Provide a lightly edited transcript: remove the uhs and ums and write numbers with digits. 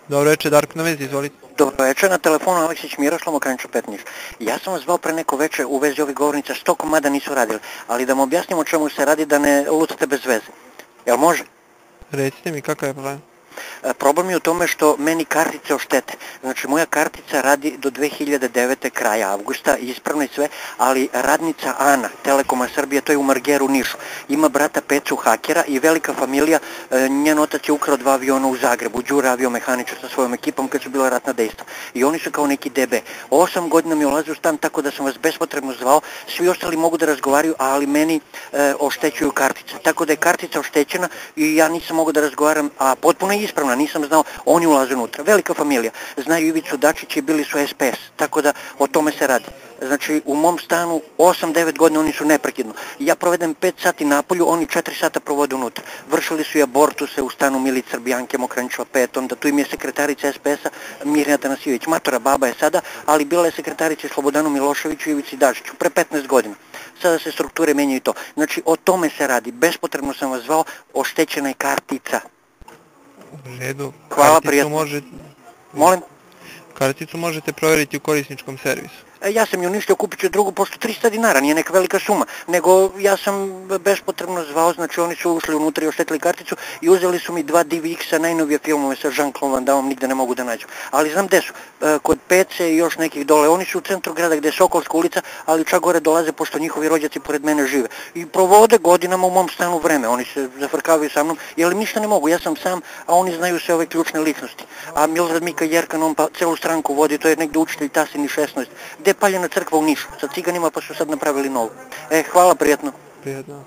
Dobro večer, Darko na vezi, izvolite. Dobro večer, na telefonu Aleksić Miroslav, Mokranjča 15. Ja sam vas zvao pre neko večer u vezi ovih govornica, 100 komada nisu radili, ali da mu objasnimo o čemu se radi, da ne lucate bez veze. Jel može? Recite mi kakav je problem? Problem je u tome što meni kartice oštete. Znači, moja kartica radi do 2009. kraja avgusta, ispravno i sve, ali radnica Ana, Telekoma Srbije, to je u Margeru, Nišu. Ima brata Pecu hakera i velika familija, njen otac je ukrao 2 aviona u Zagrebu, Đura aviomehaničar sa svojom ekipom kad su bila ratna dejstva. I oni su kao neki DB. 8 godina mi ulaze u stan, tako da sam vas bespotrebno zvao, svi ostali mogu da razgovaraju, ali meni oštećuju kartice. Tako da je kartica oštećena i ja nisam mogu da razgovaram, a potpuno je ispravna, nisam znao, oni ulaze unutra. Velika familija, znaju Ivicu Dačića i bili su SPS, tako da o tome se radi. Znači, u mom stanu 8-9 godina oni su neprekidno. Ja provedem 5 sati napolju, oni 4 sata provode unutra. Vršili su i abortuse u stanu Milica Bijanke Mokranjčeva 5, onda tu im je sekretarica SPS-a Mirjana Tanasijević. Matora baba je sada, ali bila je sekretarica Slobodanu Miloševiću i Ivici Dačiću pre 15 godina. Sada se strukture menjaju i to. Znači, o tome se radi. Bespotrebno sam vas zvao, oštećena je kartica. U redu. Hvala, prijatno. Molim? Karticu možete provjeriti u korisničkom servisu. Ja sam ju uništio, kupit ću drugu pošto 300 dinara, nije neka velika suma, nego ja sam bespotrebno zvao, znači oni su ušli unutra i oštetili karticu i uzeli su mi 2 DivX-a, najnovije filmove sa Jean-Claude Van Damme, nigde ne mogu da nađu. Ali znam gde su, kod Pece i još nekih dole, oni su u centru grada gde je Sokolska ulica, ali čak gore dolaze pošto njihovi rođaci pored mene žive. I provode godinama u mom stanu vreme, oni se zafrkavaju sa mnom, jer ništa ne mogu, ja sam sam, a oni znaju sve ove ključne ličnosti. A Milorad Mika Jerkan, on pa celu stranku vodi, to je negde učitelj Tasini 16, gde je paljena crkva u Nišu, sa ciganima pa su sad napravili novu. Hvala, prijatno. Prijatno.